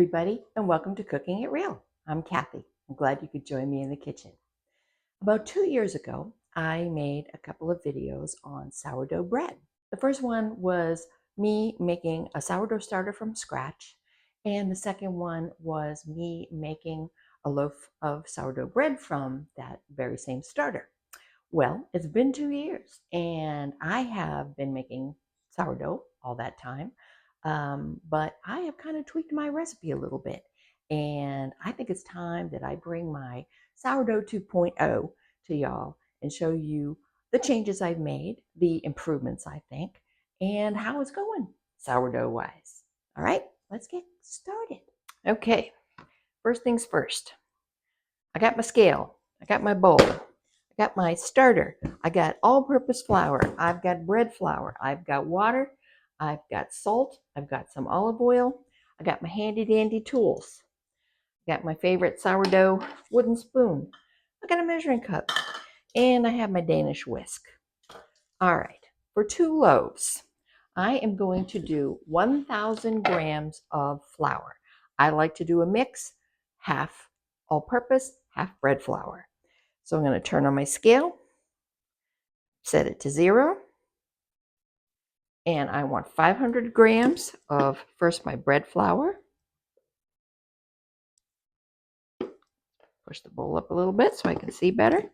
everybody, and welcome to Cooking It Real. I'm Kathy. I'm glad you could join me in the kitchen. About 2 years ago, I made a couple of videos on sourdough bread. The first one was me making a sourdough starter from scratch, and the second one was me making a loaf of sourdough bread from that very same starter. Well, it's been 2 years, and I have been making sourdough all that time. But I have kind of tweaked my recipe a little bit. And I think it's time that I bring my Sourdough 2.0 to y'all and show you the changes I've made, the improvements I think, and how it's going sourdough wise. All right, let's get started. Okay, first things first. I got my scale, I got my bowl, I got my starter, I got all-purpose flour, I've got bread flour, I've got water, I've got salt, I've got some olive oil, I got my handy dandy tools, I got my favorite sourdough wooden spoon, I got a measuring cup, and I have my Danish whisk. All right, for 2 loaves, I am going to do 1,000 grams of flour. I like to do a mix, half all-purpose, half bread flour. So I'm going to turn on my scale, set it to 0, and I want 500 grams of first my bread flour. Push the bowl up a little bit so I can see better.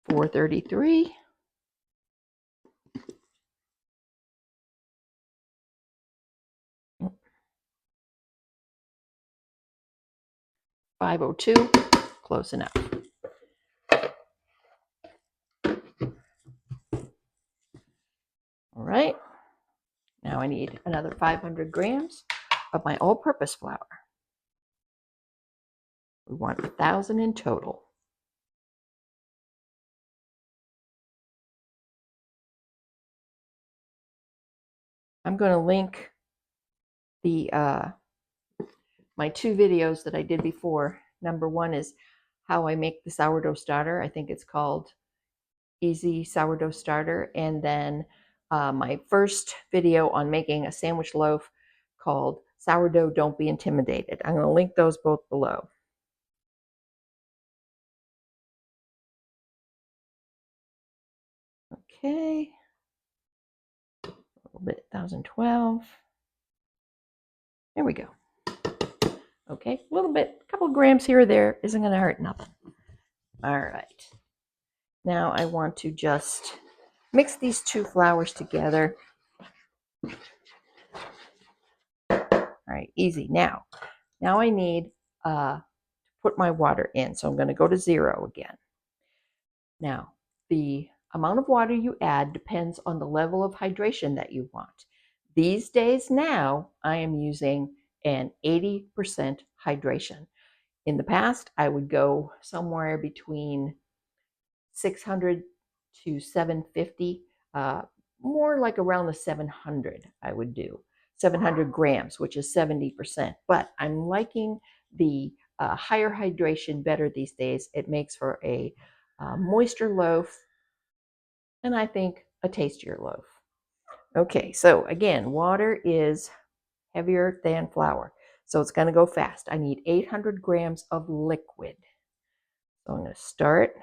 $4.33. $5.02, close enough. All right, now I need another 500 grams of my all-purpose flour. We want 1,000 in total. I'm going to link the my 2 videos that I did before. Number 1 is how I make the sourdough starter. I think it's called Easy Sourdough Starter. And then my first video on making a sandwich loaf called Sourdough Don't Be Intimidated. I'm going to link those both below. Okay. A little bit, 1,012. There we go. Okay, a little bit, a couple of grams here or there isn't going to hurt nothing. All right. Now I want to just mix these 2 flours together. All right, easy. Now I need to put my water in. So I'm going to go to 0 again. Now, the amount of water you add depends on the level of hydration that you want. These days now, I am using an 80% hydration. In the past, I would go somewhere between 600 to 750, more like around the 700 I would do. 700 grams, which is 70%. But I'm liking the higher hydration better these days. It makes for a moister loaf, and I think a tastier loaf. Okay, so again, water is heavier than flour, so it's going to go fast. I need 800 grams of liquid. So I'm going to start.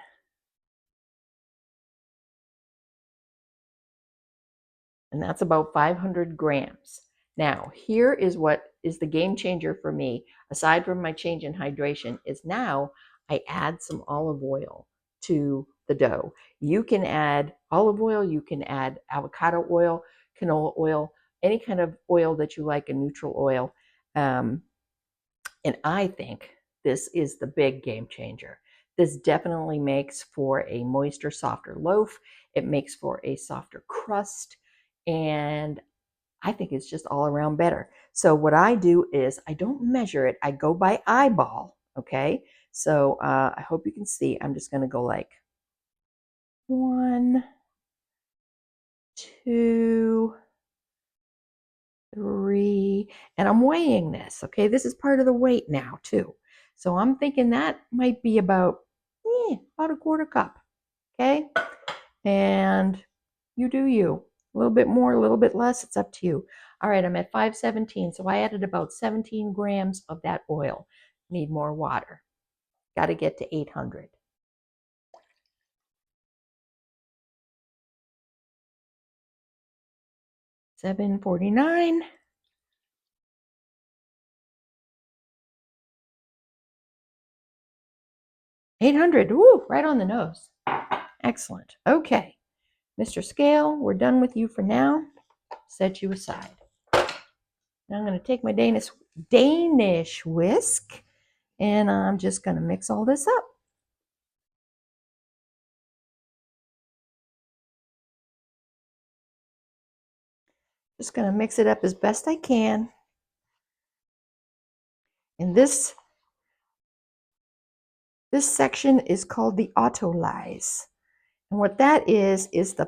And that's about 500 grams. Now, here is what is the game changer for me, aside from my change in hydration, is now I add some olive oil to the dough. You can add olive oil, you can add avocado oil, canola oil, any kind of oil that you like, a neutral oil. And I think this is the big game changer. This definitely makes for a moister, softer loaf. It makes for a softer crust. And I think it's just all around better. So what I do is I don't measure it. I go by eyeball. Okay. So I hope you can see. I'm just going to go like 1, 2, 3, and I'm weighing this. Okay. This is part of the weight now too. So I'm thinking that might be about a 1/4 cup. Okay. And You do you. A little bit more, a little bit less, it's up to you. All right, I'm at 517, so I added about 17 grams of that oil. Need more water. Got to get to 800. 749. 800. Woo, right on the nose. Excellent. Okay, Mr. Scale, we're done with you for now. Set you aside. Now I'm going to take my Danish whisk, and I'm just going to mix all this up. Just going to mix it up as best I can. And this section is called the autolyse. And what that is the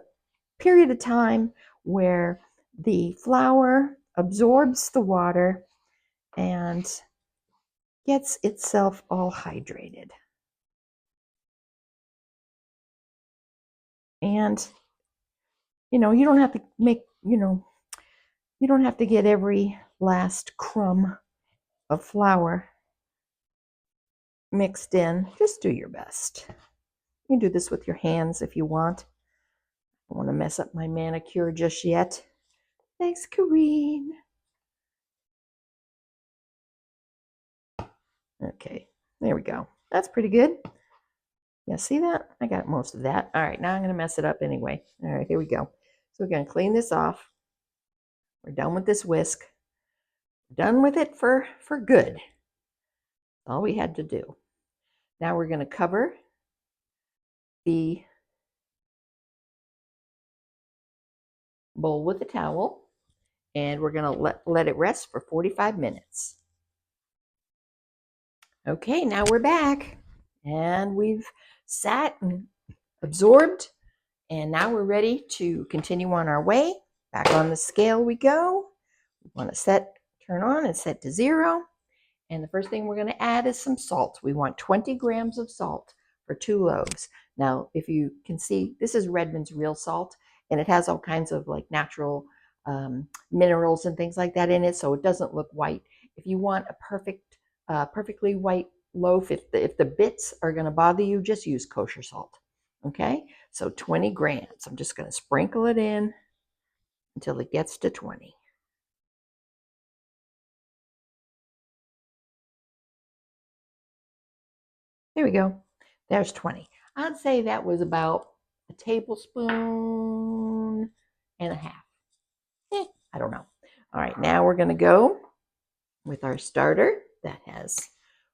period of time where the flour absorbs the water and gets itself all hydrated. And, you don't have to you don't have to get every last crumb of flour mixed in. Just do your best. You can do this with your hands if you want. I don't want to mess up my manicure just yet. Thanks, Kareen. Okay, there we go. That's pretty good. Yeah, see that? I got most of that. All right, now I'm going to mess it up anyway. All right, here we go. So we're going to clean this off. We're done with this whisk. Done with it for good. All we had to do. Now we're going to cover the bowl with a towel, and we're going to let it rest for 45 minutes. Okay, now we're back, and we've sat and absorbed, and now we're ready to continue on our way. Back on the scale we go. We want to turn on and set to 0. And the first thing we're going to add is some salt. We want 20 grams of salt for 2 loaves. Now, if you can see, this is Redmond's real salt, and it has all kinds of like natural minerals and things like that in it, so it doesn't look white. If you want a perfectly white loaf, if the bits are going to bother you, just use kosher salt. Okay, so 20 grams. I'm just going to sprinkle it in until it gets to 20. There we go. There's 20. I'd say that was about a tablespoon and a half. I don't know. All right, now we're going to go with our starter that has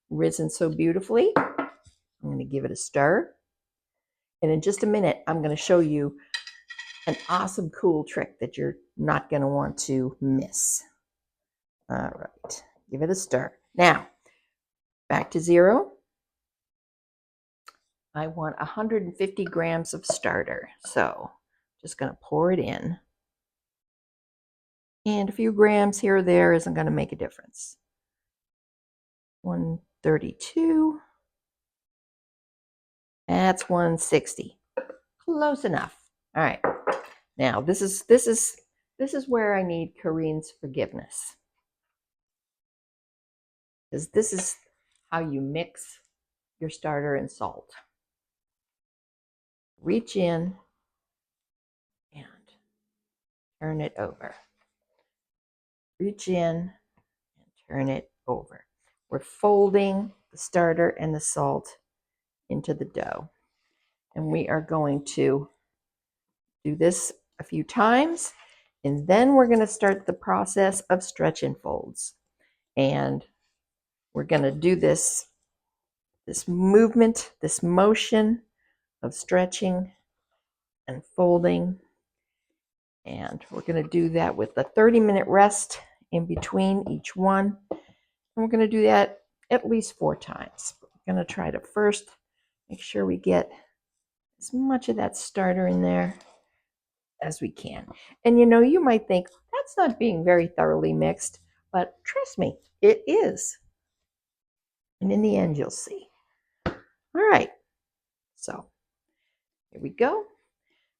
risen so beautifully. I'm going to give it a stir. And in just a minute, I'm going to show you an awesome, cool trick that you're not going to want to miss. All right, give it a stir. Now, back to 0. I want 150 grams of starter. So just going to pour it in. And a few grams here or there isn't going to make a difference. 132. That's 160. Close enough. All right. Now this is where I need Kareen's forgiveness. Because this is how you mix your starter and salt. Reach in and turn it over. Reach in and turn it over. We're folding the starter and the salt into the dough. And we are going to do this a few times, and then we're going to start the process of stretch and folds. And we're going to do this movement, this motion of stretching and folding. And we're going to do that with a 30-minute rest in between each one. And we're going to do that at least 4 times. We're going to try to first make sure we get as much of that starter in there as we can. And you might think that's not being very thoroughly mixed, but trust me, it is. And in the end, you'll see. All right, so here we go.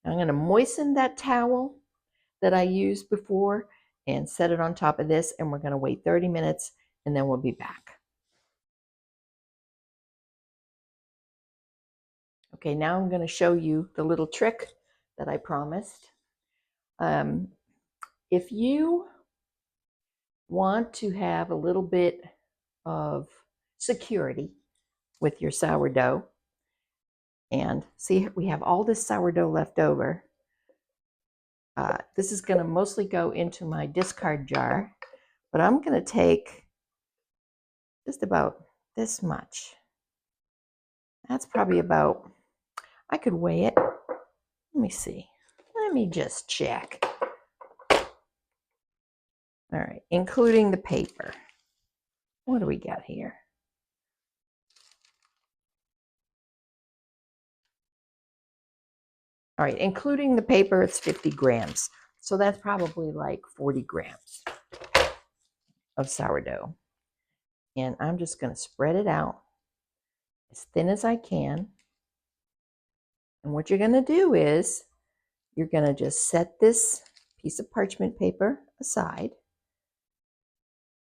I'm going to moisten that towel that I used before and set it on top of this, and we're going to wait 30 minutes and then we'll be back. Okay, now I'm going to show you the little trick that I promised. If you want to have a little bit of security with your sourdough, and see, we have all this sourdough left over. This is going to mostly go into my discard jar, but I'm going to take just about this much. That's probably about, I could weigh it. Let me see. Let me just check. All right, including the paper. What do we got here? All right, including the paper, it's 50 grams. So that's probably like 40 grams of sourdough. And I'm just going to spread it out as thin as I can. And what you're going to do is you're going to just set this piece of parchment paper aside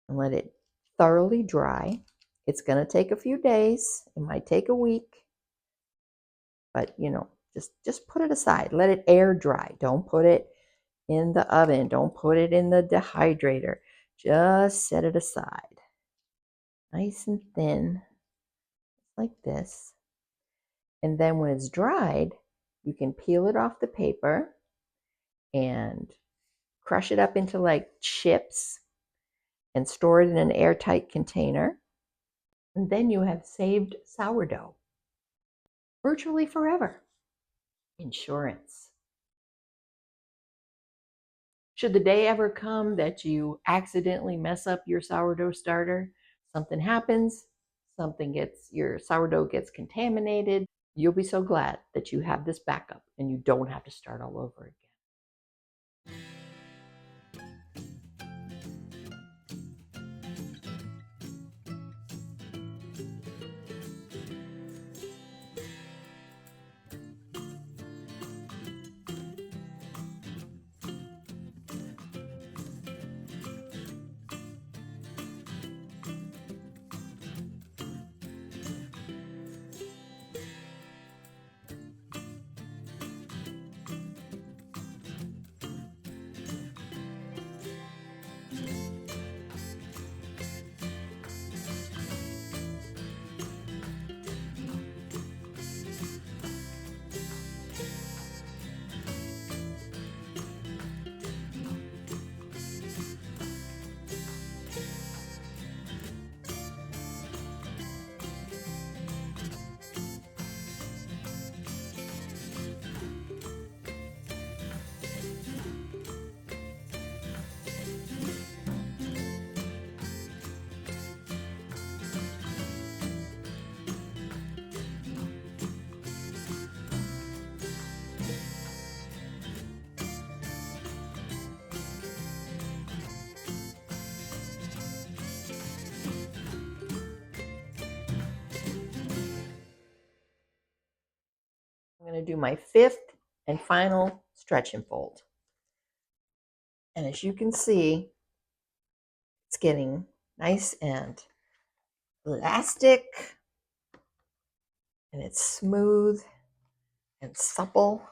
and let it thoroughly dry. It's going to take a few days. It might take a week. But, you know, just put it aside. Let it air dry. Don't put it in the oven. Don't put it in the dehydrator. Just set it aside. Nice and thin, like this. And then when it's dried, you can peel it off the paper and crush it up into like chips and store it in an airtight container. And then you have saved sourdough virtually forever. Insurance. Should the day ever come that you accidentally mess up your sourdough starter, something happens, your sourdough gets contaminated, you'll be so glad that you have this backup and you don't have to start all over again. I'm going to do my 5th and final stretch and fold. And as you can see, it's getting nice and elastic, and it's smooth and supple,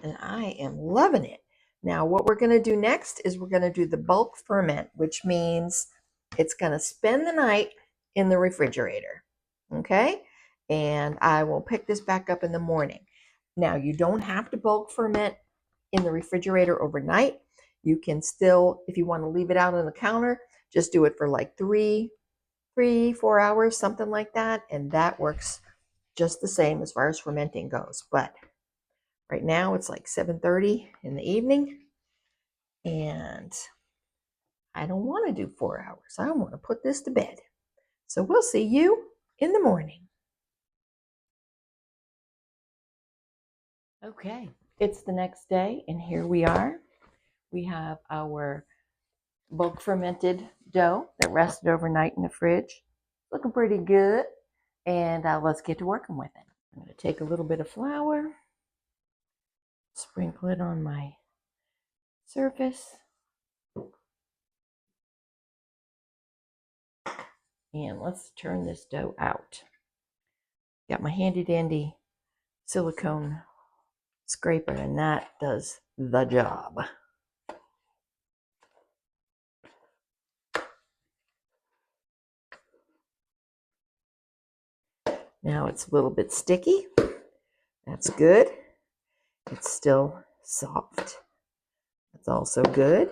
and I am loving it. Now what we're going to do next is we're going to do the bulk ferment, which means it's going to spend the night in the refrigerator. Okay, and I will pick this back up in the morning. Now you don't have to bulk ferment in the refrigerator overnight. You can still, if you want to leave it out on the counter, just do it for like 4 hours, something like that, and that works just the same as far as fermenting goes. But right now it's like 7:30 in the evening, and I don't want to do 4 hours. I want to put this to bed. So we'll see you in the morning. Okay, it's the next day, and here we are. We have our bulk fermented dough that rested overnight in the fridge. Looking pretty good, and let's get to working with it. I'm going to take a little bit of flour Sprinkle it on my surface. And let's turn this dough out. Got my handy dandy silicone scraper, and that does the job. Now it's a little bit sticky. That's good. It's still soft. That's also good.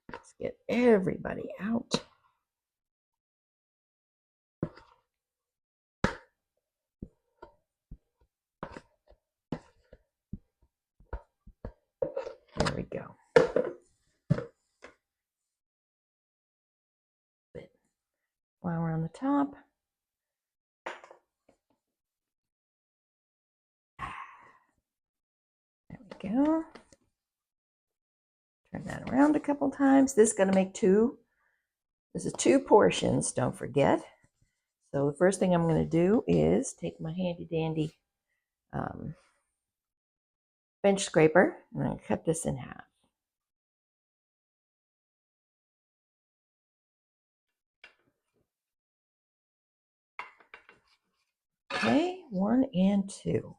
Let's get everybody out. There we go. Bit flour on the top. There we go. Turn that around a couple times. This is going to make two. This is 2 portions, don't forget. So the first thing I'm going to do is take my handy dandy bench scraper, and I'm going to cut this in half. Okay, 1 and 2.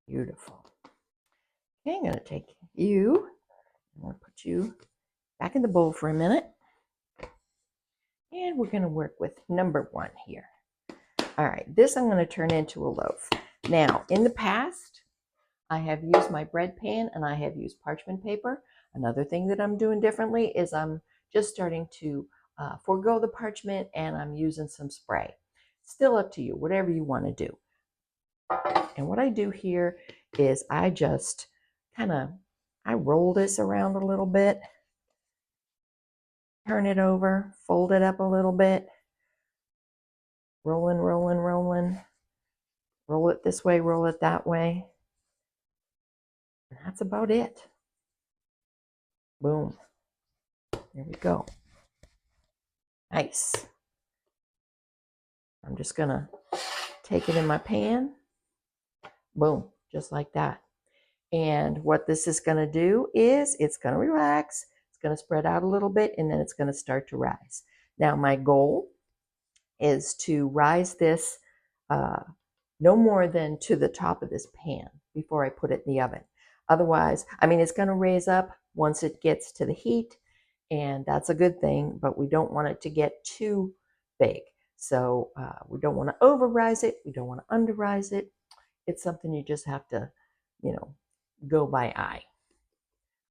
Beautiful. Okay, I'm going to take you, I'm going to put you back in the bowl for a minute. And we're going to work with number 1 here. All right, this I'm going to turn into a loaf. Now, in the past, I have used my bread pan and I have used parchment paper. Another thing that I'm doing differently is I'm just starting to forego the parchment, and I'm using some spray. Still up to you, whatever you want to do. And what I do here is I just I roll this around a little bit, turn it over, fold it up a little bit, rolling, rolling, rolling, roll it this way, roll it that way. And that's about it. Boom. There we go. Nice. I'm just gonna take it in my pan. Boom, just like that. And what this is gonna do is it's gonna relax, it's gonna spread out a little bit, and then it's gonna start to rise. Now my goal is to rise this no more than to the top of this pan before I put it in the oven. Otherwise, I mean, it's gonna raise up once it gets to the heat, and that's a good thing, but we don't want it to get too big. So we don't want to over rise it, we don't want to under rise it. It's something you just have to, go by eye.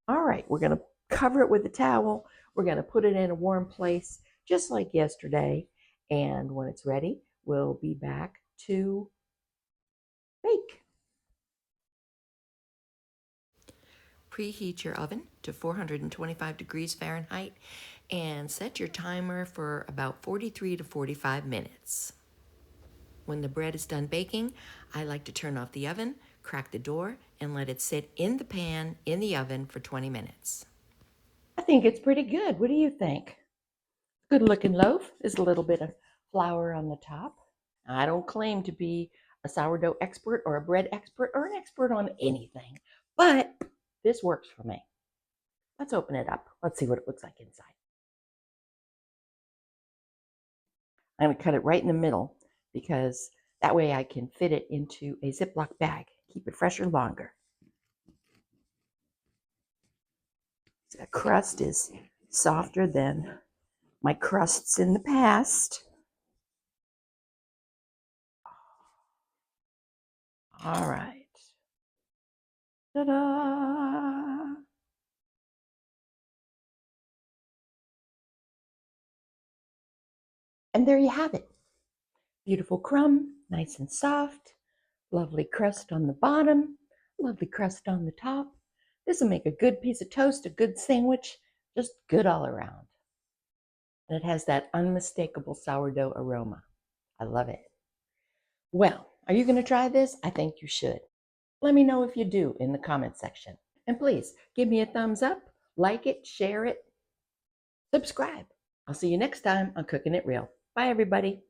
All right, we're going to cover it with a towel. We're going to put it in a warm place, just like yesterday. And when it's ready, we'll be back to bake. Preheat your oven to 425 degrees Fahrenheit and set your timer for about 43 to 45 minutes. When the bread is done baking, I like to turn off the oven, crack the door, and let it sit in the pan in the oven for 20 minutes. I think it's pretty good. What do you think? Good looking loaf. There's a little bit of flour on the top. I don't claim to be a sourdough expert or a bread expert or an expert on anything, but this works for me. Let's open it up. Let's see what it looks like inside. I'm going to cut it right in the middle because that way I can fit it into a Ziploc bag, keep it fresher longer. The crust is softer than my crusts in the past. All right. Ta-da! And there you have it. Beautiful crumb, nice and soft. Lovely crust on the bottom, lovely crust on the top. This will make a good piece of toast, a good sandwich, just good all around. And it has that unmistakable sourdough aroma. I love it. Well, are you going to try this? I think you should. Let me know if you do in the comment section. And please give me a thumbs up, like it, share it, subscribe. I'll see you next time on Cooking It Real. Bye, everybody.